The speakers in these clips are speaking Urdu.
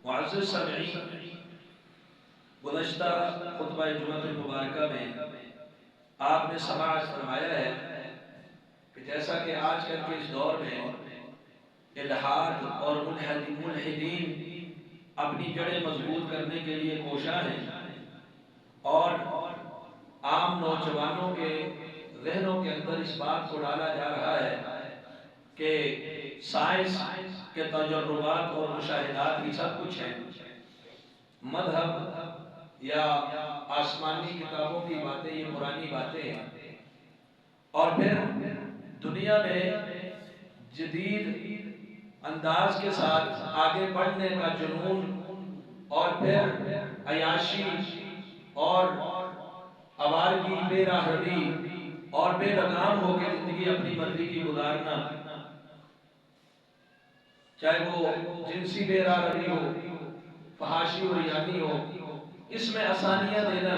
معزز سامعین، گزشتہ خطبہ جمعہ المبارکہ میں آپ نے سماعت فرمایا ہے کہ جیسا کہ آج کل کے اس دور میں الحاد اور ملحدین اپنی جڑیں مضبوط کرنے کے لیے کوشاں ہیں اور عام نوجوانوں کے ذہنوں کے اندر اس بات کو ڈالا جا رہا ہے کہ سائنس کے تجربات اور مشاہدات ہی سب کچھ ہیں، مذہب یا آسمانی کتابوں کی باتیں یہ پرانی باتیں ہیں، اور پھر دنیا میں جدید انداز کے ساتھ آگے بڑھنے کا جنون اور پھر عیاشی اور آوارگی، بے راہبی اور بے لگام ہو کے زندگی اپنی مرضی کی گزارنا، چاہے وہ جنسی بے راہبی ہو، فحاشی و ریانی ہو، اس میں آسانیاں دینا،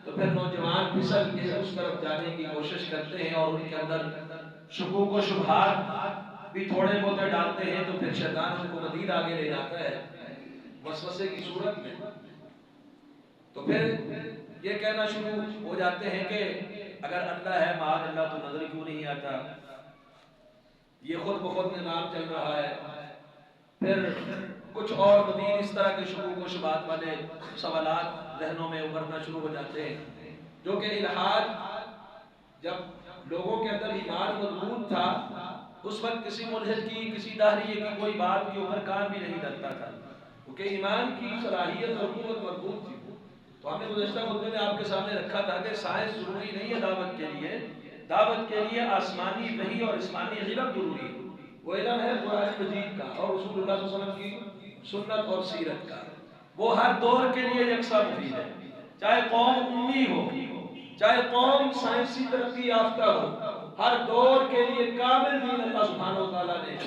تو پھر نوجوان پھسل کے اس طرف جانے کی کوشش کرتے ہیں اور ان کے اندر شکوک و شبہات بھی تھوڑے بہت ڈالتے ہیں، تو پھر شیطان ان کو مزید آگے لے جاتا ہے وسوسے کی صورت میں۔ تو پھر یہ کہنا شروع ہو جاتے ہیں کہ اگر اللہ ہے معاذ اللہ تو نظر کیوں نہیں آتا، یہ خود بخود نظام چل رہا ہے، پھر کچھ اور مزید اس طرح کے شکوک و شبہات والے سوالات ذہنوں میں ابھرنا شروع ہو جاتے ہیں، جو کہ الحاد جب لوگوں کے اندر ایمان مضبوط تھا اس وقت کسی ملحد کی، کسی داہریے کی کوئی بات کے اوپر کان بھی نہیں ڈلتا تھا، کیونکہ ایمان کی صلاحیت اور قوت مضبوط تھی۔ تو ہم نے گزشتہ خطبے میں آپ کے سامنے رکھا تھا کہ سائنس ضروری نہیں ہے دعوت کے لیے، دعوت کے لیے آسمانی وحی اور اسمانی علم ضروری ہے۔ وہ علم ہے قرآن مجید کا اور رسول اللہ صلی اللہ علیہ وسلم کی سنت اور سیرت کا، وہ ہر دور کے لیے یکساں مفید ہے، چاہے قوم امی ہو، چاہے قوم سائنسی ترقی یافتہ ہو، ہر دور کے لیے کامل دین اللہ سبحانہ وتعالیٰ نے،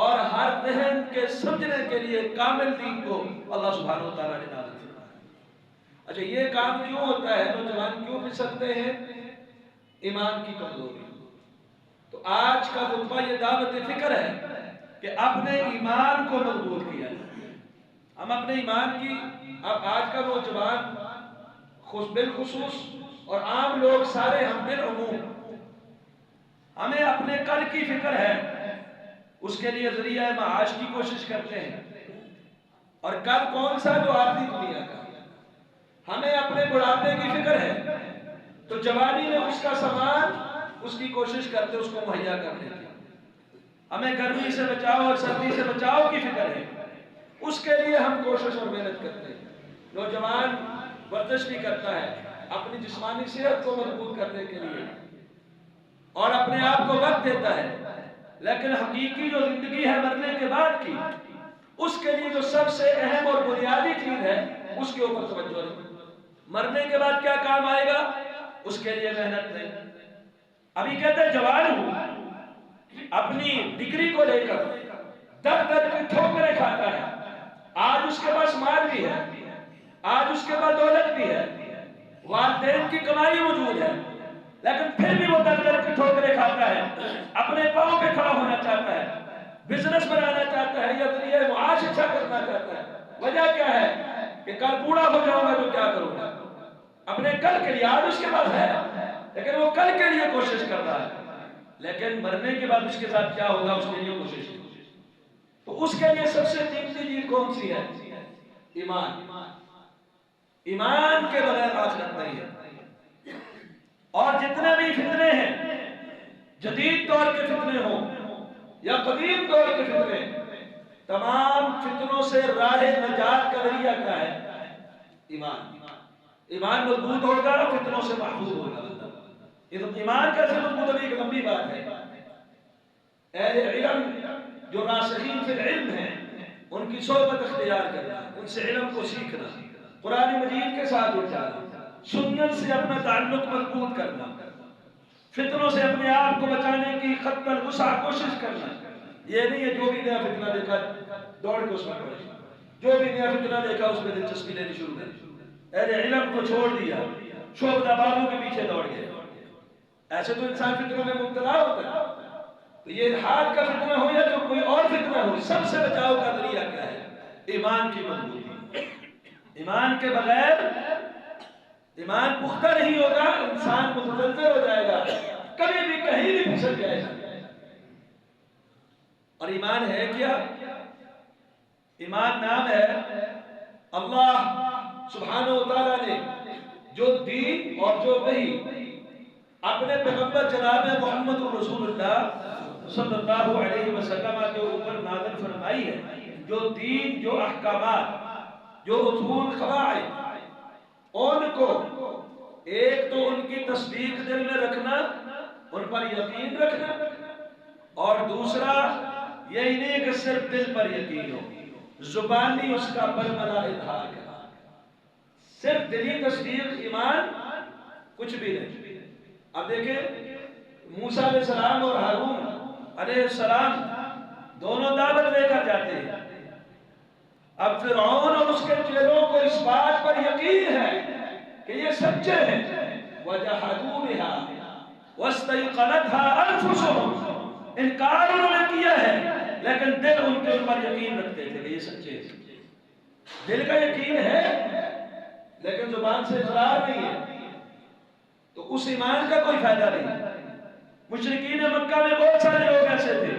اور ہر ذہن کے سمجھنے کے لیے کامل دین کو اللہ سبحانہ وتعالیٰ نے نازل فرمایا۔ اچھا، یہ کام کیوں ہوتا ہے؟ نوجوان کیوں پھسلتے ہیں؟ ایمان کی کمزوری۔ تو آج کا خطبہ یہ دعوت فکر ہے کہ اپنے ایمان کو مضبوط کیا جائے۔ ہم اپنے ایمان کی، اب آج کا نوجوان بالخصوص اور عام لوگ سارے، ہم بالعموم، ہمیں اپنے کل کی فکر ہے، اس کے لیے ذریعہ معاش کی کوشش کرتے ہیں، اور کل کون سا جو آتی دنیا کا، ہمیں اپنے بڑھاپے کی فکر ہے تو جوانی میں اس کا سامان، اس کی کوشش کرتے اس کو مہیا کرنے کی، ہمیں گرمی سے بچاؤ اور سردی سے بچاؤ کی فکر ہے، اس کے لیے ہم کوشش اور محنت کرتے ہیں۔ نوجوان ورزش بھی کرتا ہے اپنی جسمانی صحت کو مضبوط کرنے کے لیے اور اپنے آپ کو وقت دیتا ہے، لیکن حقیقی جو زندگی ہے مرنے کے بعد کی، اس کے لیے جو سب سے اہم اور بنیادی چیز ہے اس کے اوپر توجہ نہیں۔ مرنے کے بعد کیا کام آئے گا اس کے لیے محنت نہیں۔ ابھی کہتے ہیں جوان ہوں، اپنی ڈگری کو لے کر در در کی ٹھوکریں کھاتا ہے، آج اس کے پاس مال بھی ہے، آج اس کے پاس دولت بھی ہے، والدین کی کمائی موجود ہے، لیکن پھر بھی وہ در در کی ٹھوکریں کھاتا ہے، اپنے پاؤں پہ کھڑا ہونا چاہتا ہے، بزنس بنانا چاہتا ہے یا ذریعہ معاش اچھا کرنا چاہتا ہے۔ وجہ کیا ہے کہ کل بوڑھا ہو جاؤں گا تو کیا کروں گا؟ اپنے کل کے لیے، آج اس کے پاس ہے لیکن وہ کل کے لیے کوشش کر رہا ہے، لیکن مرنے کے بعد اس کے ساتھ کیا ہوگا اس کے لیے کوشش کی۔ تو اس کے لیے سب سے قیمتی چیز کون سی ہے؟ ایمان۔ ایمان کے بغیر آخرت نہیں ہے۔ اور جتنے بھی فتنے ہیں، جدید دور کے فتنے ہوں یا قدیم دور کے فتنے، تمام فتنوں سے راہ نجات کا ذریعہ کیا ہے؟ ایمان۔ ایمان مضبوط ہوگا فتنوں سے محفوظ ہوگا۔ ایمان کا سے مضبوط ایک لمبی بات ہے۔ اہل علم جو راسخین فی العلم ہیں ان کی صحبت اختیار کرنا، ان سے علم کو سیکھنا، قرآن مجید کے ساتھ اٹھ جانا، سنت سے اپنا تعلق مضبوط کرنا، فتنوں سے اپنے آپ کو بچانے کی خط الوسع کوشش کرنا۔ یہ نہیں ہے جو بھی نیا فتنہ دیکھا دوڑ کے اس میں پڑے، جو بھی نیا فتنہ دیکھا اس میں دلچسپی لینی شروع کر دی، اہل علم کو چھوڑ دیا، شعبدہ بازوں کے پیچھے دوڑ گئے۔ ایسے تو انسان فتنوں میں مبتلا ہوتا ہے۔ تو یہ الحاد کا فتنہ ہو یا جو کوئی اور فتنہ ہو، سب سے بچاؤ کا ذریعہ کیا ہے؟ ایمان کی مضبوطی. ایمان کے بغیر ایمان پختہ نہیں ہوگا، انسان متزلزل ہو جائے گا، کبھی بھی کہیں بھی پھسل جائے گا. اور ایمان ہے کیا؟ ایمان نام ہے اللہ سبحانہ و تعالیٰ نے جو دین اور جو وحی اپنے پیغمبر جناب محمد رسول اللہ صلی اللہ علیہ وسلم کے اوپر نازل فرمائی ہے. جو دین، جو احکامات، جو اصول قواعد، ان کو ایک تو ان کی تصدیق دل میں رکھنا، ان پر یقین رکھنا، اور دوسرا یہی نہیں کہ صرف دل پر یقین ہو، زبانی اس کا برملا اظہار کرنا. صرف دلی تصدیق ایمان کچھ بھی نہیں. اب دیکھیں موسیٰ علیہ السلام اور ہارون علیہ السلام دونوں دعوت لے کر جاتے ہیں. اب فرعون اور اس کے چیلوں کو اس بات پر یقین ہے کہ یہ سچے ہیں. وَجَحَدُوا بِهَا وَاسْتَيْقَنَتْهَا أَنفُسُهُمْ، انکار انہوں نے کیا ہے لیکن دل ان کے اوپر یقین رکھتے تھے کہ یہ سچے ہیں. دل کا یقین ہے لیکن زبان سے اقرار نہیں ہے، تو اس ایمان کا کوئی فائدہ نہیں. مشرکین مکہ میں بہت سارے لوگ ایسے تھے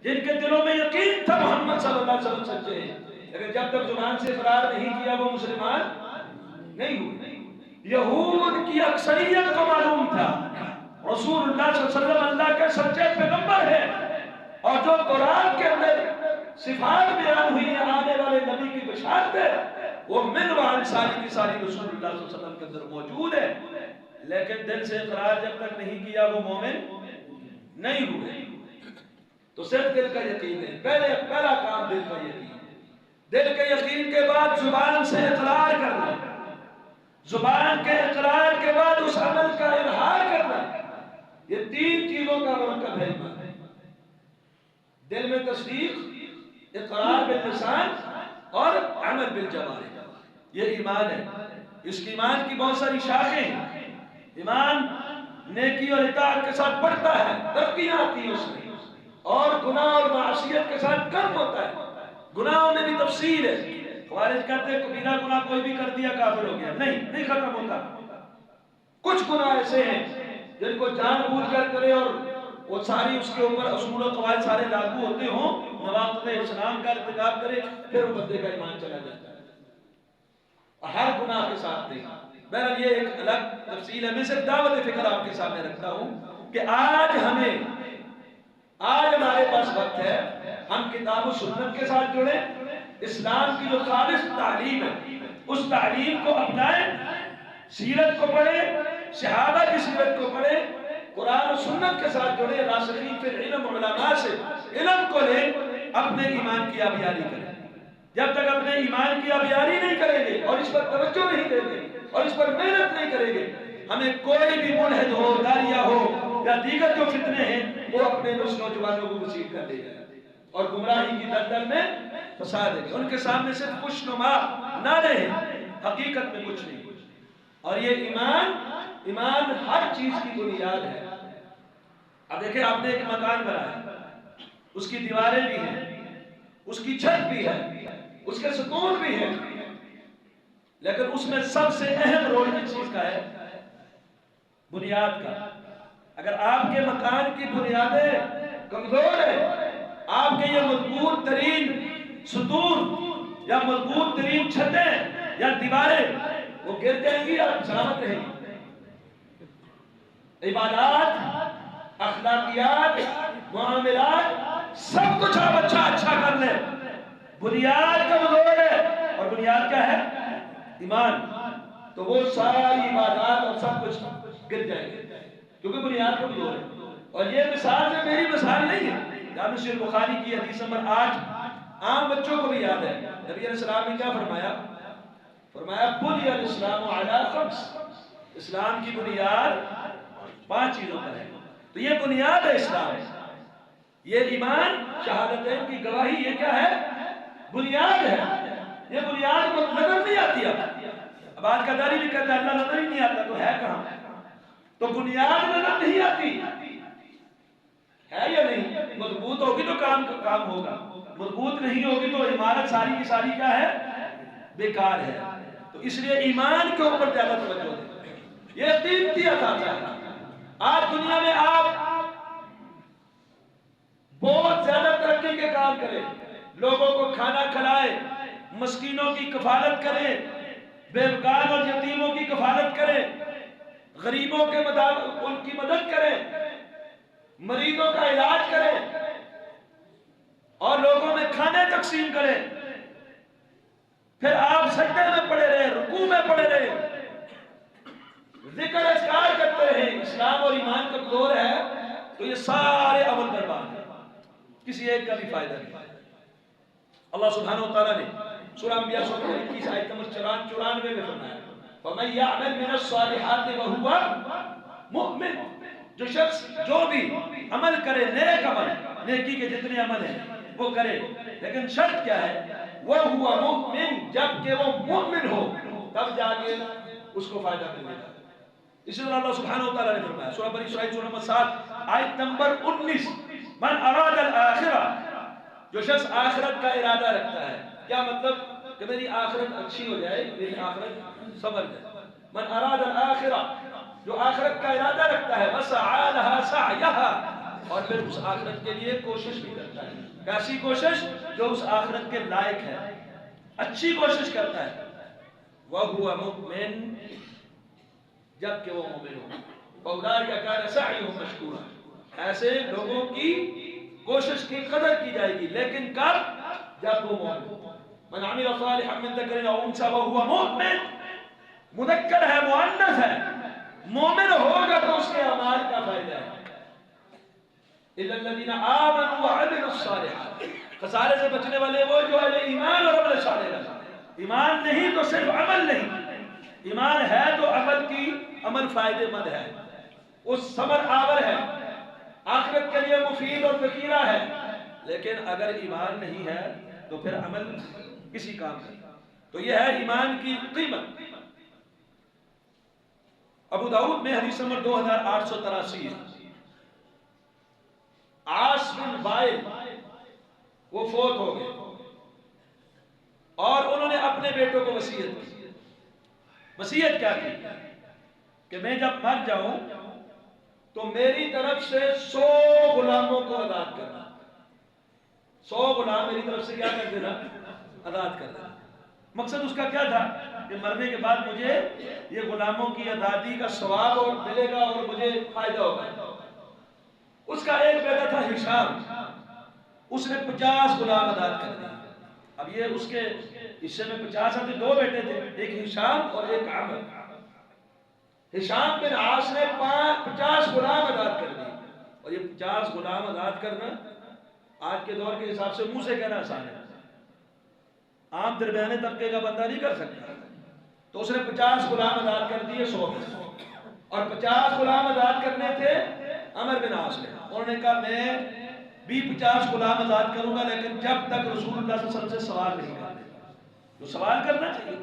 جن کے دلوں میں یقین تھا محمد صلی اللہ علیہ وسلم سچے ہیں، لیکن جب تک زبان سے اقرار نہیں کیا وہ مسلمان نہیں ہوئے. یہود کی اکثریت کو معلوم تھا رسول اللہ صلی اللہ علیہ وسلم اللہ کے سچے پیغمبر ہیں، اور جو قرآن کے اندر صفات بیان ہوئی ہیں آنے والے نبی کی بشارت ہے وہ من وعن ساری کی ساری رسول اللہ صلی اللہ علیہ وسلم کے اندر موجود ہے. لیکن دل سے اقرار جب تک نہیں کیا وہ مومن نہیں ہوئے. تو صرف دل کا یقین ہے، پہلا کام دل کا یقین. دل کے یقین کے بعد زبان سے اقرار کرنا، زبان کے اقرار کے بعد اس عمل کا اظہار کرنا. یہ تین چیزوں کا مرکب ہے ایمان. دل میں تصدیق، اقرار باللسان اور عمل بالجوارح، یہ ایمان ہے. اس کی ایمان کی بہت ساری شاخیں ہیں. ایمان نیکی اور اطاعت کے ساتھ بڑھتا ہے، ترقیاں آتی ہیں اس میں، اور گناہ اور معصیت کے ساتھ کم ہوتا ہے. گناہوں میں بھی تفصیل ہے. خوارج کہتے ہیں کبیرہ گناہ کوئی بھی کر دیا کافر ہو گیا، نہیں ختم ہوتا. کچھ گناہ ایسے ہیں جن کو جان بوجھ کر کرے اور وہ ساری اس کے اوپر اصول و قواعد سارے لاگو ہوتے ہوں، نواقض اسلام کا ارتکاب کرے، پھر وہ بندے کا ایمان چلا جاتا ہے. ہر گناہ کے ساتھ نہیں. بہرحال یہ ایک الگ تفصیل ہے. میں صرف دعوت فکر آپ کے سامنے رکھتا ہوں کہ آج ہمارے پاس وقت ہے ہم کتاب و سنت کے ساتھ جڑیں، اسلام کی جو خالص تعلیم ہے اس تعلیم کو اپنائیں، سیرت کو پڑھیں، صحابہ کی سیرت کو پڑھیں، قرآن و سنت کے ساتھ جڑیں، راسخین فی العلم علماء سے علم کو لیں، اپنے ایمان کی آبیاری کریں. جب تک اپنے ایمان کی آبیاری نہیں کریں گے اور اس پر توجہ نہیں دیں گے اور اس پر محنت نہیں کریں گے، ہمیں کوئی بھی ملحد ہو، داعیہ ہو یا دیگر جو فتنے ہیں وہ اپنے نوجوانوں کو مسیح کر دے گا اور گمراہی کی دلدل میں پھنسا دے گا. ان کے سامنے صرف خوش نما نعرے ہیں، حقیقت میں کچھ نہیں. اور یہ ایمان ہر چیز کی بنیاد ہے. اب دیکھیں آپ نے ایک مکان بنایا، اس کی دیواریں بھی ہیں، اس کی چھت بھی ہے، اس کے ستون بھی ہیں، لیکن اس میں سب سے اہم رول کس چیز کا ہے؟ بنیاد کا. اگر آپ کے مکان کی بنیادیں کمزور ہیں، آپ کے یہ مضبوط ترین ستون یا مضبوط ترین چھتیں یا دیواریں وہ گر جائیں گی، آپ سلامت رہیں گی. عبادات، اخلاقیات، معاملات سب کچھ آپ اچھا کر لیں، بنیاد کمزور ہے. اور بنیاد کیا ہے؟ ایمان. تو وہ ساری عبادات اور سب کچھ گر جائیں گے کیونکہ بنیاد کمزور ہے. اور یہ مثال سے میری مثال نہیں ہے، جامع صحیح بخاری کی حدیث نمبر 8 عام بچوں کو بھی یاد ہے. نبی علیہ السلام نے کیا فرمایا؟ بنی الاسلام علی خمس، اسلام کی بنیاد 5 چیزوں پر ہے. تو یہ بنیاد ہے اسلام. یہ ایمان، شہادتین کی گواہی، یہ کیا ہے؟ بنیاد ہے. یہ بنیاد کو نظر نہیں آتی. اب آج کا داری بھی کہتا ہے اللہ نظر ہی نہیں آتا، تو ہے کہاں؟ تو بنیاد نظر نہیں آتی ہے یا نہیں؟ مضبوط ہوگی تو کام ہوگا. مضبوط نہیں ہوگی تو عمارت ساری کی ساری کیا ہے؟ بیکار ہے. تو اس لیے ایمان کے اوپر زیادہ توجہ دیں. یہ قیمتی اثاثہ ہے. آج دنیا میں آپ بہت زیادہ ترقی کے کام کریں، لوگوں کو کھانا کھلائے، مسکینوں کی کفالت کریں، بیوگان اور یتیموں کی کفالت کریں، غریبوں کے ان کی مدد کریں، مریضوں کا علاج کریں اور لوگوں میں کھانے تقسیم کریں. پھر آپ سجدے میں پڑے رہے، رکوع میں پڑے رہے، ذکر اذکار کرتے رہے، اسلام اور ایمان کمزور ہے تو یہ سارے عمل برباد ہیں، کسی ایک کا بھی فائدہ نہیں. اللہ سبحانہ وتعالیٰ نے سورہ انبیاء سورہ 21 آیت نمبر 94 میں فرمایا فَمَن يَعْمَلْ مِنَ الصَّالِحَاتِ وَهُوَ مُؤْمِنٌ. جو شخص جو بھی عمل کرے، نیک عمل، نیکی کے جتنے عمل ہیں وہ کرے، لیکن شرط کیا ہے؟ وَهُوَ مُؤْمِن، جب کہ وہ مؤمن ہو تب جا کے اس کو فائدہ ملے گا. اسی طرح اللہ سبحانہ وتعالیٰ نے فرمایا سورہ بنی اسرائیل سورہ نمبر 7 آیت نمبر 19 من اراد الاخرہ، جو شخص آخرت کا ارادہ رکھتا ہے. کیا مطلب؟ کہ میری آخرت اچھی ہو جائے، میری آخرت سنور جائے. من اراد الاخرہ، جو آخرت کا ارادہ رکھتا ہے، وسعى لها سعيها، اور پھر اس آخرت کے لیے کوشش بھی کرتا ہے. کیسی کوشش؟ جو اس آخرت کے لائق ہے، اچھی کوشش کرتا ہے. وَهُوَ مُؤْمِن، جب کہ وہ مومن ہو. فَأُولَٰئِكَ كَانَ سَعْيُهُمْ مَشْكُورًا، ایسے لوگوں کی کوشش کی قدر کی جائے گی، لیکن کب؟ جب وہ مومن ہو. من عمل صالحا من ذکر او انثى وهو مؤمن، مذکر ہے، مؤنث ہے، مومن ہوگا تو اس کے اعمال کا فائدہ ہے. الا الذين امنوا وعملوا الصالحات، خسارے سے بچنے والے وہ جو ہے ایمان اور عمل صالح رکھتے ہیں. ایمان نہیں تو صرف عمل نہیں، ایمان ہے تو عمل فائدے مند ہے، اس ثمر آور ہے، آخرت کے لیے مفید اور ذخیرہ ہے. لیکن اگر ایمان نہیں ہے تو پھر عمل کسی کام نہیں. تو یہ ہے ایمان کی قیمت. ابو داؤد میں حدیث نمبر 2883 ہے. عاص بن وائل وہ فوت ہو گئے اور انہوں نے اپنے بیٹوں کو وصیت کی. وصیت کیا کی؟ کہ میں جب مر جاؤں تو میری طرف سے 100 غلاموں کو آزاد کرنا. 100 غلام میری طرف سے کیا کر دینا؟ آزاد کر دینا. مقصد اس کا کیا تھا؟ کہ مرنے کے بعد مجھے یہ غلاموں کی آزادی کا ثواب اور ملے گا اور مجھے فائدہ ہوگا. اس کا ایک بیٹا تھا ہشام، اس نے 50 غلام آزاد کر دیے. اب یہ اس کے حصے میں 50 آتے، 2 بیٹے تھے، ایک ہشام اور ایک عمر. ہشام بن عاص نے 50 غلام آزاد کر دیے. اور یہ 50 غلام آزاد کرنا آج کے دور کے حساب سے منہ سے کہنا آسان ہے، عام درمیانے طبقے کا بندہ نہیں کر سکتا. تو اس نے 50 غلام آزاد کر دیے 100 میں، اور 50 غلام آزاد کرنے تھے عمر بن عاص نے. انہوں نے کہا میں بھی 50 غلام آزاد کروں گا، لیکن جب تک رسول اللہ صلی اللہ علیہ وسلم سے سوال نہیں کرتے. تو سوال کرنا چاہیے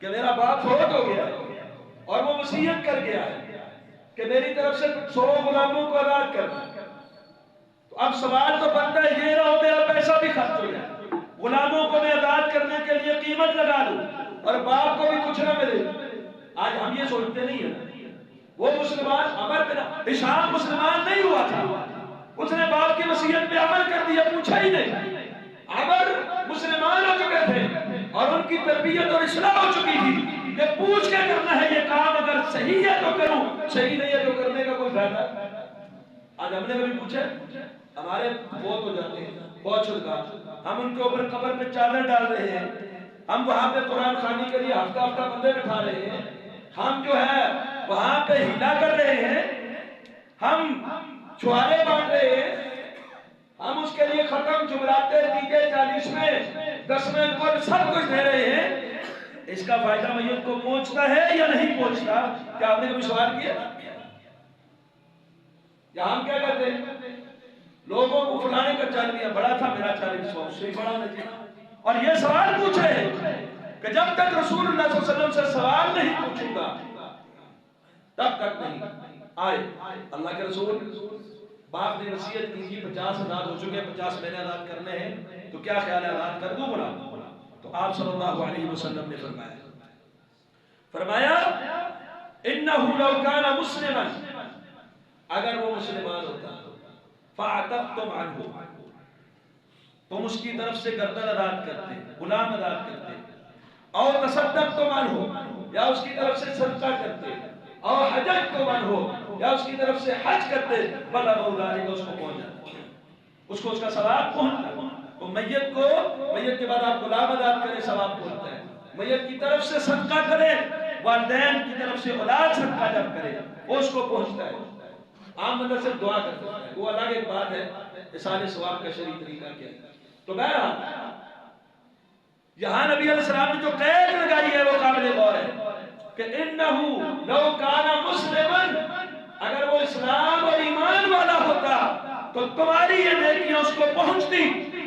کہ میرا باپ فوت ہو گیا اور وہ وصیت کر گیا ہے کہ میری طرف سے 100 غلاموں کو آزاد کرنا. تو اب سوال تو بنتا ہے یہ نہ ہو میرا پیسہ بھی خرچ ہو جائے، غلاموں کو میں آزاد کرنے کے لیے قیمت لگا دوں اور باپ کو بھی کچھ نہ ملے. آج ہم یہ سوچتے نہیں ہیں. وہ مسلمان عمر بن ہشام مسلمان نہیں ہوا تھا، اس نے باپ کی وصیت پہ عمل کر دیا، پوچھا ہی نہیں. عمر مسلمان ہو چکے تھے اور ان کی تربیت اور اصلاح ہو چکی تھی کہ پوچھ کے کرنا ہے یہ کام، اگر صحیح ہے تو کروں، صحیح نہیں ہے تو کرنے کا کوئی فائدہ. آج ہم نے کبھی پوچھا؟ ہمارے بہت ہو جاتے ہیں، بہت چھڑکا، ہم ان کے اوپر قبر پہ چادر ڈال رہے ہیں، ہم وہاں پہ قرآن خوانی کے لیے ہفتہ ہفتہ بندے بٹھا رہے ہیں، ہم جو ہے وہاں پہ ہلا کر رہے ہیں، ہم چھوارے بانٹ رہے ہیں، ہم اس کے لیے ختم جملاتے دیگے 40 میں 10 میں کل سب کچھ دے رہے ہیں. اس کا فائدہ میت کو پہنچتا ہے یا نہیں پہنچتا؟ کیا آپ نے کبھی سوال کیا؟ یا ہم کیا کرتے ہیں؟ لوگوں کو فلانے کا 40 بڑا تھا، میرا 40 سے بڑا نہیں. اور یہ سوال پوچھ رہے ہیں کہ جب تک رسول اللہ صلی اللہ علیہ وسلم سے سوال نہیں پوچھوں گا تب تک نہیں. آئے اللہ کے رسول باپ نے وصیت کی تھی 50 آزاد ہو چکے، 50 میں نے آزاد کرنے ہیں، تو کیا خیال ہے آزاد کر دوں غلام؟ تو آپ صلی اللہ علیہ وسلم نے فرمایا انہو لو کان مسلما، اگر وہ مسلمان ہوتا فاعتقتم عنہ، تم اس کی طرف سے گردن آزاد کرتے، غلام آزاد کرتے، اور تصدقتم عنہ، یا اس کی طرف سے صدقہ کرتے، اور حججتم عنہ، یا اس کی طرف سے حج کرتے، بلغ ذلک، اس کو پہنچ جاتا، اس کو اس کا ثواب پہنچتا۔ تو میت کے بعد آپ غلام آزاد کریں، ثواب پہنچتا ہے۔ میت کی طرف سے صدقہ کریں، والدین کی طرف سے اولاد صدقہ جب کرے وہ اس کو پہنچتا ہے۔ عام بندہ صرف دعا کرتا ہے، وہ الگ ایک بات ہے، احسان ثواب کا شرعی طریقہ کیا ہے۔ تو بہرحال یہاں نبی علیہ السلام نے جو قید لگائی ہے وہ قابل غور ہے کہ انہو لو کان مسلما، اگر وہ اسلام اور ایمان والا ہوتا تو تمہاری یہ نیکیاں اس کو پہنچتی،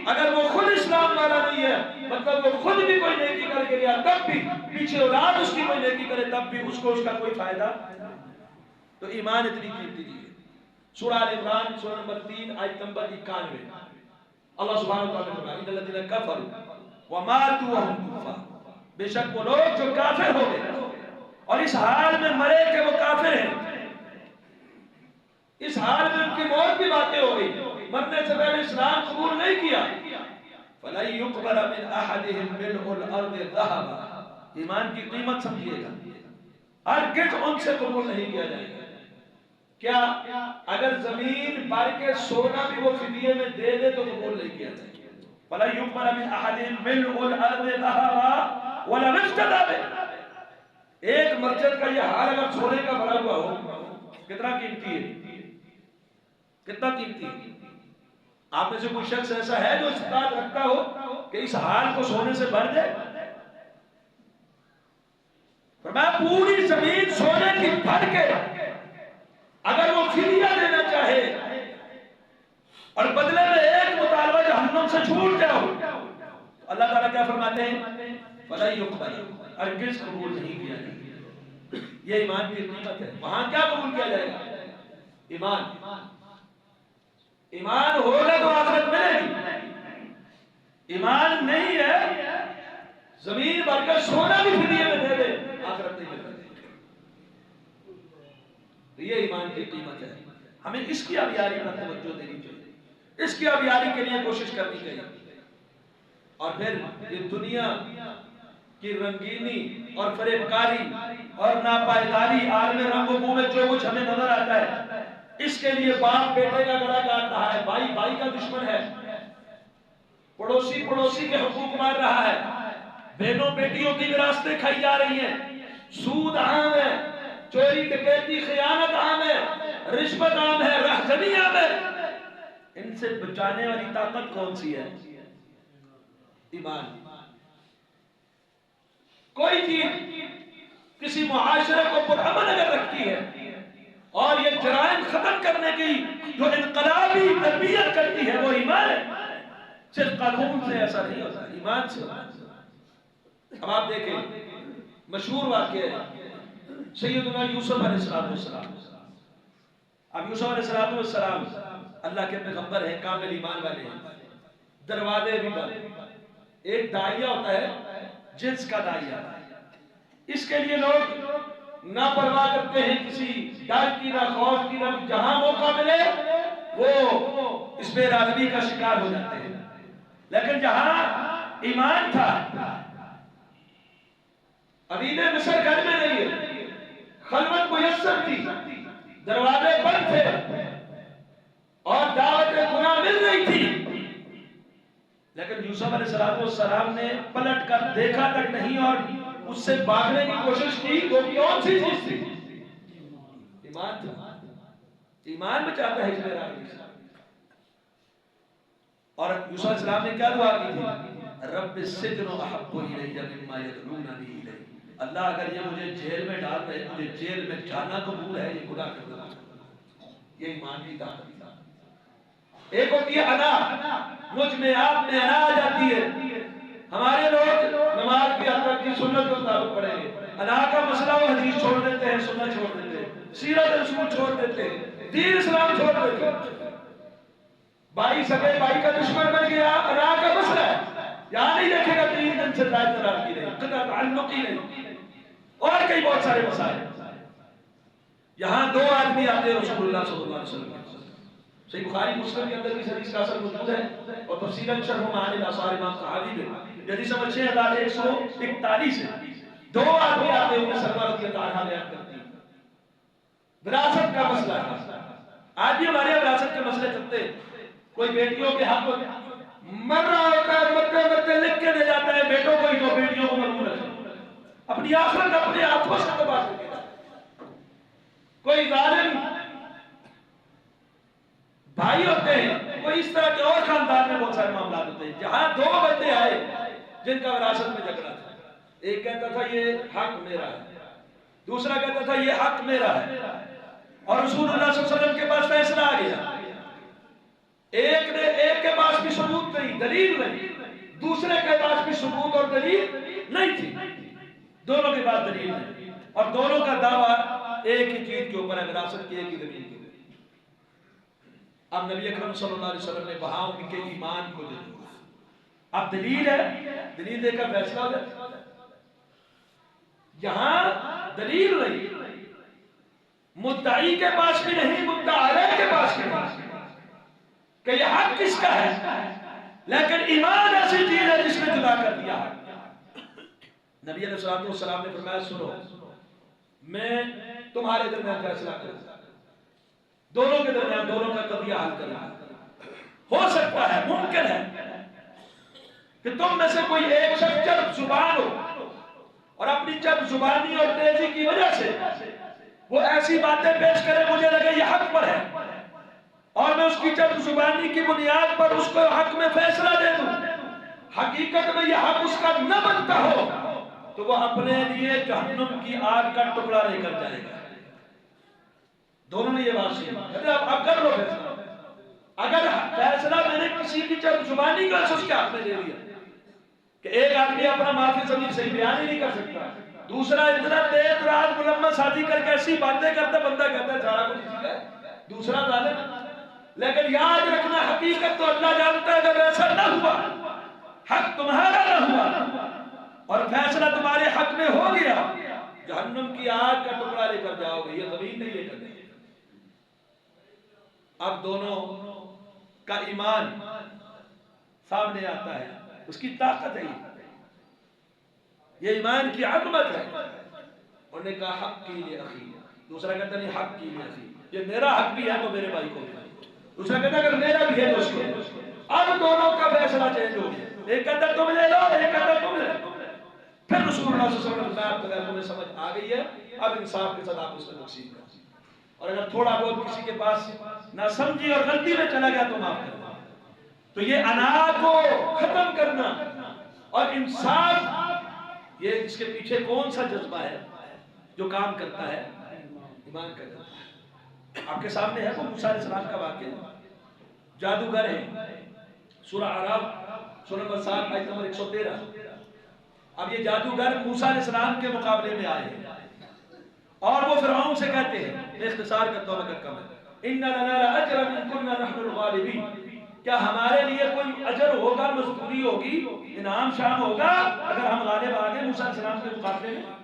اگر وہ خود اسلام والا نہیں ہے، مطلب وہ خود بھی کوئی نیکی کر کے لیا تب بھی، پیچھے اولاد اس کی کوئی نیکی کرے تب بھی اس کو اس کا کوئی فائدہ۔ تو ایمان اتنی قیمتی ہے۔ سورہ آل عمران سورہ نمبر 3 آیت نمبر 91، اللہ سبحانہ وتعالی نے فرمایا ان الذین کفروا وماتوا وهم کفار، بے شک وہ لوگ جو کافر ہو گئے اور اس حال میں مرے کہ وہ کافر ہیں، اس حال میں ان کی موت بھی واقع ہو گئی، مرنے سے پہلے اسلام قبول نہیں کیا، فَلَن يُقْبَلَ مِنْ أَحَدِهِمْ مِلْءُ الْأَرْضِ ذَهَبًا، ایمان کی قیمت سمجھیے گا، ہرگز ان سے قبول نہیں کیا جائے گا۔ کیا اگر زمین بھر کے سونا بھی وہ فدیے میں دے دے تو قبول نہیں کیا جائے گا۔ فَلَن يُقْبَلَ مِنْ أَحَدِهِمْ مِلْءُ الْأَرْضِ ذَهَبًا وَلَوِ افْتَدَىٰ بِهِ، ایک مسجد کا یہ حال اگر سونے کا بھرا ہوا ہو کتنا قیمتی ہے، کتنا قیمتی ہے۔ آپ میں سے کوئی شخص ایسا ہے جو استطاعت رکھتا ہو کہ اس حال کو سونے سے بھر دے؟ فرمایا پوری زمین سونے کی بھر کے اگر وہ فدیہ دینا چاہے اور بدلے میں ایک مطالبہ جہنم سے چھوٹ جاؤ، تو اللہ تعالیٰ کیا فرماتے ہیں؟ فَلَن يُقْبَلَ، ہرگز قبول نہیں کیا جائے گا۔ یہ ایمان کی قیمت ہے۔ وہاں کیا قبول کیا جائے گا؟ ایمان۔ ایمان ہوگا تو آخرت ملے گی، ایمان نہیں ہے زمین بھر کر سونا بھی فدیے میں دے دے آخرت نہیں ملے گی۔ تو یہ ایمان کی قیمت ہے، ہمیں اس کی آبیاری پر توجہ دینی چاہیے، اس کی آبیاری کے لیے کوشش کرنی چاہیے۔ اور پھر یہ دنیا کی رنگینی اور فریبکاری اور ناپائیداری، عالم رنگ و بو میں جو کچھ ہمیں نظر آتا ہے، اس کے لیے باپ بیٹے کا گلا کاٹ رہا ہے، بھائی بھائی کا دشمن ہے، پڑوسی پڑوسی کے حقوق مار رہا ہے، بہنوں بیٹیوں کی وراثتیں کھائی جا رہی ہیں، سود عام ہے، چوری ڈکیتی خیانت عام ہے، رشوت عام ہے، رہزنی عام ہے۔ ان سے بچانے والی طاقت کون سی ہے؟ ایمان۔ کوئی چیز کسی معاشرے کو پرامن اگر رکھتی ہے اور یہ جرائم ختم کرنے کی جو انقلابی تربیت کرتی ہے وہ ایمان ہے، صرف قانون سے ایسا نہیں ہوتا، ایمان سے ہوتا ہے۔ اب آپ دیکھیں مشہور واقعہ ہے سیدنا یوسف علیہ السلام۔ اب یوسف علیہ السلام اللہ کے پیغمبر ہیں، کامل ایمان والے ہیں، دروازے بھی بند۔ ایک داعیہ ہوتا ہے جنس کا داعیہ، اس کے لیے لوگ نہ پرواہ کرتے ہیں کسی ڈر کی نہ خوف کی، نہ جہاں موقع ملے وہ اس بے راضی کا شکار ہو جاتے ہیں۔ لیکن جہاں ایمان تھا، عبید مصر گھر میں نہیں ہے، خلوت میسر تھی، دروازے بند تھے اور دعوت گناہ مل رہی تھی، لیکن یوسف علیہ السلام نے پلٹ کر دیکھا تک نہیں اور اس سے بھاگنے کی کوشش کی۔ وہ کون سی چیز تھی؟ ایمان تھا۔ ایمان بچاتا ہے میرا۔ اور یوسف علیہ السلام نے کیا دعا کی تھی؟ رب السجن احب الی مما یدعوننی الیہ، اللہ اگر یہ مجھے جیل میں ڈال رہے، مجھے جیل میں جانا قبول ہے، یہ گناہ کرنا۔ یہ ایمان کی طاقت ہے۔ ایک ہوتی ہے انا، مجھ میں آپ میں انا آ جاتی ہے۔ ہمارے لوگ نماز کی حد تک کی سنت کو تعلق پڑھیں گے، انا کا مسئلہ وہ حدیث چھوڑ دیتے ہیں، سنت چھوڑ دیتے ہیں، سیرت رسول چھوڑ دیتے ہیں، دین اسلام چھوڑ دیتے ہیں۔ بھائی سگے بھائی کا دشمن بن گیا، انا کا مسئلہ ہے، یہاں نہیں دیکھے گا 3 دن سے زائد طرح کی نہیں، قطع تعلق ہی نہیں، اور کئی بہت سارے مسائل۔ یہاں 2 آدمی آتے رسول اللہ صلی اللہ علیہ وسلم، صحیح بخاری مسلم کے اندر بھی حدیث کا اثر موجود ہے، اور تفصیلاً شرح معانی الاثار امام صحابی میں حدیث نمبر 6141 ہے۔ 2 آدمی آتے ہیں، سلمہ رضی اللہ عنہ بیان کرتی ہیں، وراثت کا مسئلہ ہے۔ آج بھی ہمارے یہاں وراثت کے مسئلے چلتے ہیں، کوئی بیٹیوں کے حق مر رہا ہوتا ہے، مرتے مرتے لکھ کے دے جاتا ہے بیٹوں کو ہی، تو بیٹیوں کو مرمون رکھے، اپنی آخرت اپنے ہاتھوں سے تباہ کر کے۔ کوئی ظالم بھائی ہوتے ہیں، کوئی اس طرح کے اور خاندان میں بہت سارے معاملات ہوتے ہیں جہاں 2 بندے آئے جن کا وراثت میں جھگڑا تھا، ایک کہتا تھا یہ حق میرا ہے، دوسرا کہتا تھا یہ حق میرا ہے، اور رسول اللہ صلی اللہ علیہ وسلم کے پاس فیصلہ آ گیا۔ ایک کے پاس بھی ثبوت نہیں، دلیل نہیں، دوسرے کے پاس بھی ثبوت اور دلیل نہیں تھی، دونوں کے پاس دلیل نہیں، اور دونوں کا دعویٰ ایک ہی چیز کے اوپر ہے، وراثت کی ایک ہی دلیل کے اوپر۔ اب نبی اکرم صلی اللہ علیہ وسلم نے کہا ان کے ایمان کو دے، اب دلیل ہے، دلیل دے کر فیصلہ ہو جائے۔ یہاں دلیل نہیں، مدعی کے پاس بھی نہیں، مدعا علیہ کے پاس بھی نہیں کہ یہ حق کس کا ہے، لیکن ایمان ایسی چیز ہے جس نے جدا کر دیا ہے۔ نبی علیہ السلام نے فرمایا سنو، میں تمہارے درمیان فیصلہ کروں، دونوں کے درمیان دونوں کا قضیہ حل کرنا۔ ہو سکتا ہے، ممکن ہے کہ تم میں سے کوئی ایک شخص چرب زبان ہو اور اپنی چرب زبانی اور تیزی کی وجہ سے وہ ایسی باتیں پیش کرے مجھے لگے یہ حق پر ہے، اور میں اس کی چرب زبانی کی بنیاد پر اس کو حق میں فیصلہ دے دوں، حقیقت میں یہ حق اس کا نہ بنتا ہو، تو وہ اپنے لیے جہنم کی آگ کا ٹکڑا لے کر جائے گا۔ دونوں نے یہ بات سنی، کہتے اب کر لو فیصلہ۔ اگر فیصلہ میں نے کسی کی چرب زبانی کا اس کے حق میں دے دیا کہ ایک آدمی اپنا معافی ضمیر صحیح بیان ہی نہیں کر سکتا، دوسرا اتنا تیز رات ملمہ سازی کر کے ایسی باتیں کرتا، بندہ کہتا ہے سارا کچھ ٹھیک ہے، دوسرا ظالم۔ لیکن یاد رکھنا حقیقت تو اللہ جانتا ہے، اگر ایسا نہ ہوا، حق تمہارا نہ ہوا اور فیصلہ تمہارے حق میں ہو گیا، جہنم کی آگ کا ٹکڑا لے کر جاؤ گے، یہ زمین نہیں لے کر جائے۔ اب دونوں کا ایمان سامنے آتا ہے، اس کی طاقت ہے، یہ ایمان کی عظمت ہے۔ انہوں نے کہا حق کی لیے اخی، دوسرا کہتا نہیں حق کی لیے اخی، یہ میرا حق بھی ہے تو میرے بھائی کو بھی، دوسرا کہتا اگر میرا بھی ہے تو اس کو۔ اب دونوں کا فیصلہ چینج ہو گیا، ایک کہتا تم لے لو، ایک کہتا تم لے لو۔ پھر رسول اللہ صلی اللہ علیہ وسلم نے تمہیں سمجھ آ گئی ہے، اب انصاف کے ساتھ آپ اس کو تقسیم کریں، اور اگر تھوڑا بہت کسی کے پاس نہ سمجھی اور غلطی میں چلا گیا تو معاف کرنا۔ تو یہ انا کو ختم کرنا اور انصاف، یہ اس کے پیچھے کون سا جذبہ ہے جو کام کرتا ہے؟ ایمان کا جذبہ۔ آپ کے سامنے ہے وہ موسیٰ علیہ السلام کا واقعہ، جادوگر ہے، سورہ اعراف سورہ نمبر 7 آیت نمبر 113۔ اب یہ جادوگر موسیٰ علیہ السلام کے مقابلے میں آئے ہیں اور وہ فرعون سے کہتے ہیں، میں اختصار کرتا ہوں اگر کم ہے، اِنَّ لَنَا لَأَجْرًا إِن كُنَّا نَحْنُ الْغَالِبِينَ، کیا ہمارے لیے کوئی اجر ہوگا، مزدوری ہوگی، انعام شام ہوگا اگر ہم غالب آ گئے موسیٰ علیہ السلام کے مقابلے میں؟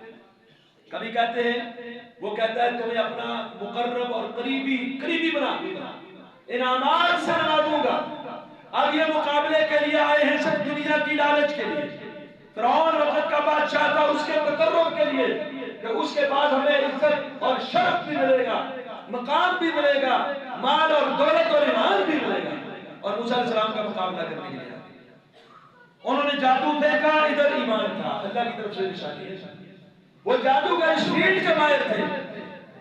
کبھی کہتے ہیں، وہ کہتا ہے تمہیں اپنا مقرب اور قریبی بنا دوں گا، انعامات سے نوازوں گا۔ اب یہ مقابلے کے لیے آئے ہیں صرف دنیا کی لالچ کے لیے۔ فرعون وقت کا بادشاہ تھا، اس کے تقرب کے لیے کہ اس کے بعد ہمیں عزت اور شرف بھی ملے گا، مقام بھی ملے گا، مال اور دولت اور انعام بھی ملے گا، اور موسیٰ علیہ السلام کا مقابلہ کرنے کے لیے انہوں نے جادو دیکھا، ادھر ایمان تھا، اللہ کی طرف سے نشانی ہے۔ وہ جادوگر اس فیلڈ کے ماہر تھے،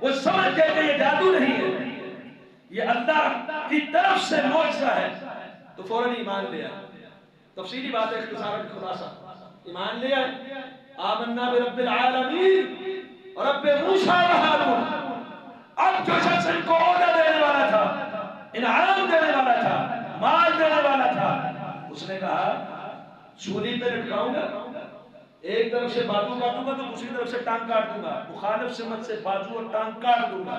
وہ سمجھ گئے کہ یہ جادو نہیں ہے، یہ اللہ کی طرف سے معجزہ ہے، تو فوراً ایمان لیا۔ تفصیلی بات ہے، اختصار کا خلاصہ، ایمان لیا، آمنا برب العالمین اور رب موسیٰ و ہارون۔ اب جو شخص ان کو عہدہ دینے والا تھا، انعام دینے والا تھا، مال دینے والا تھا، اس نے کہا سولی پہ لٹکاؤں گا، ایک طرف سے بازو کاٹوں گا تو دوسری طرف سے ٹانگ کاٹ دوں گا، مخالف سمت سے بازو اور ٹانگ کاٹ دوں گا،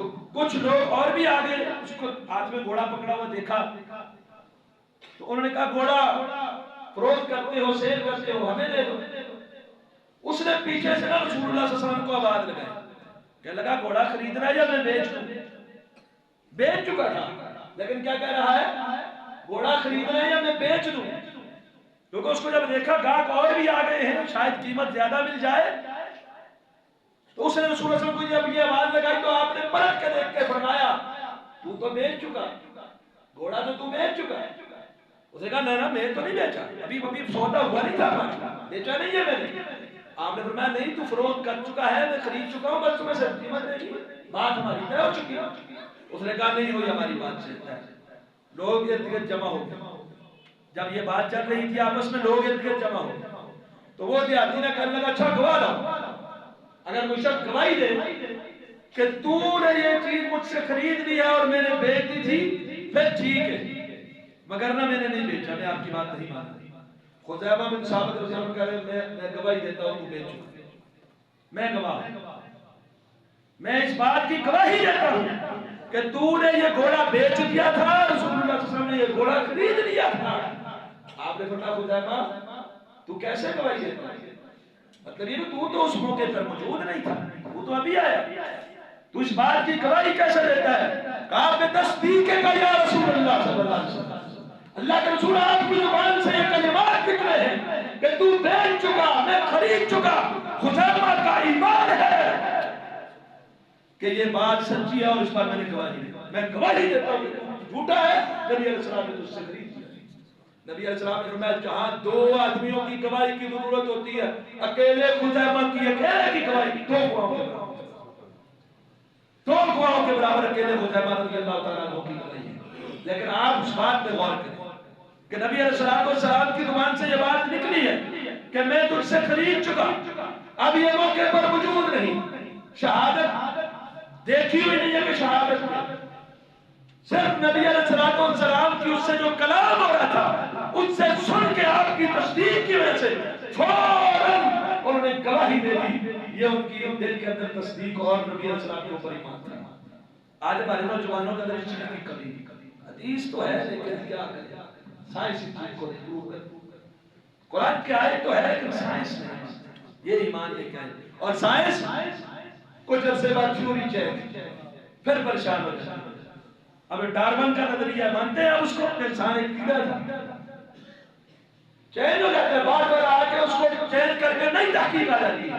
تو کچھ لوگ اور بھی آگے اس کو ہاتھ میں گھوڑا پکڑا ہوا دیکھا تو انہوں نے کہا گھوڑا فروخت کرتے ہو سیل کرتے ہو ہمیں دے دو. اس نے پیچھے سے نا رسول اللہ صلی اللہ علیہ وسلم کو آواز لگائی کہ لگا گھوڑا خریدنا ہے یا میں بیچ چکا تھا لیکن کیا کہہ رہا ہے گھوڑا خریدنا ہے یا میں بیچ دوں. کیونکہ اس کو جب دیکھا گاہک اور بھی آ گئے ہیں شاید قیمت زیادہ مل جائے تو اس نے رسول اللہ صلی اللہ علیہ وسلم کو جب یہ آواز لگائی تو آپ نے پلٹ کے دیکھ کے فرمایا تو تو بیچ چکا گھوڑا تو بیچ چکا. اس نے کہا نا میں تو نہیں بیچا ابھی سودا ہوا نہیں تھا بیچا نہیں ہے میں نے. آپ نے فرمایا نہیں تو فروخت کر چکا ہے میں خرید چکا ہوں بس تمہیں سے قیمت دے گی بات ہماری طے ہو چکی ہے. اس نے کہا نہیں ہوئی ہماری بات سے. لوگ ارد گرد جمع ہو گئے. جب یہ بات چل رہی تھی آپس میں لوگ ارد گرد جمع ہو گئے تو وہ دیہاتی نے کہنے لگا اچھا گواہ لاؤ. اگر کوئی شخص گواہی دے کہ تو نے یہ چیز مجھ سے خرید لی ہے اور میں نے بیچ دی تھی پھر ٹھیک ہے مگر نہ میں نے نہیں بیچا میں آپ کی بات نہیں مان رہی. خزیمہ بن ثابت رضی اللہ عنہ کہہ رہے میں گواہی دیتا ہوں تو بیچو میں گواہ ہوں میں اس بات کی گواہی دیتا ہوں کہ تو نے یہ گھوڑا بیچ دیا تھا رسول اللہ صلی اللہ علیہ وسلم نے یہ گھوڑا خرید لیا تھا. آپ نے فرمایا خزیمہ تو کیسے گواہی دیتا ہے مطلب یہ تو اس موقع پر موجود نہیں تھا وہ تو ابھی آیا تو اس بات کی گواہی کیسے دیتا ہے. کہا کہ تصدیق کا یا رسول اللہ صلی اللہ علیہ وسلم اللہ کے رسول آپ کی زبان سے یہ کلمات نکلے ہیں کہ تو بیچ چکا میں خرید چکا. خزیمہ کا ایمان ہے کہ یہ بات سچی ہے اور اس پر میں نے گواہی دی میں گواہی دیتا ہوں جھوٹا ہے. نبی علیہ السلام نے تجھ سے خرید لیا. نبی علیہ السلام نے فرمایا جہاں دو آدمیوں کی گواہی کی ضرورت ہوتی ہے اکیلے خزیمہ کی اکیلے کی گواہی دو گواہوں کے برابر اکیلے خزیمہ رضی اللہ تعالیٰ عنہ کی گواہی ہے. لیکن آپ اس بات پہ غور کریں کہ نبی علیہ السلام کی زبان سے یہ بات نکلی ہے کہ میں تجھ سے خرید چکا. اب یہ موقع پر موجود نہیں شہادت دیکھی ہوئی نہیں ہے کہ شہادت میں صرف نبی علیہ السلام کی اس سے جو کلام ہو رہا تھا اس سے سن کے آپ کی تصدیق کی وجہ سے فوراً انہوں نے گواہی دے دی. یہ ان کی دل کے اندر تصدیق اور نبی علیہ السلام کے اوپر ایمان تھا. آج ہمارے نوجوانوں کے اندر اس چیز کی کمی حدیث تو ہے لیکن کیا کریں سائنس اس چیز کو پروو کر قرآن کی آیت تو ہے لیکن سائنس نہیں یہ ایمان لے کے آئے اور سائنس کچھ عرصے بعد تھیوری چینج پھر پریشان ہو جائے. اب ڈارون کا نظریہ مانتے ہیں اس کو انسان ایک کیڑا تھا چینج ہو جاتا ہے بار بار آ کے اس کو چینج کر کے نئی تحقیق آ جاتی ہے.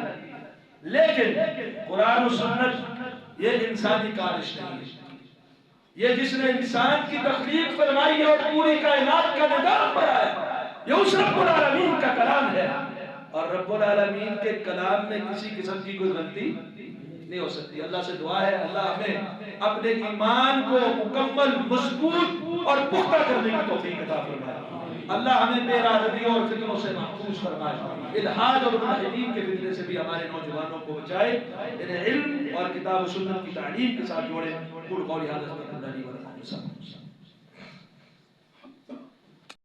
لیکن قرآن و سنت یہ انسانی کارش نہیں ہے. یہ جس نے انسان کی تخلیق فرمائی ہے اور پوری کائنات کا نظام بنایا یہ اس رب العالمین کا کلام ہے اور رب العالمین کے کلام میں کسی قسم کی کوئی غلطی نہیں ہو سکتی. اللہ سے دعا ہے اللہ ہمیں اپنے ایمان کو مکمل مضبوط اور پختہ کرنے کی توفیق عطا فرمائے. اللہ ہمیں بے ارادیوں اور فتنوں سے محفوظ فرمائے. الحاد اور ملحدین کے فتنے سے بھی ہمارے نوجوانوں کو بچائے. انہیں علم اور کتاب و سنت کی تعلیم کے ساتھ جوڑے. قول قولی ھذا استغفر اللہ لی ولکم.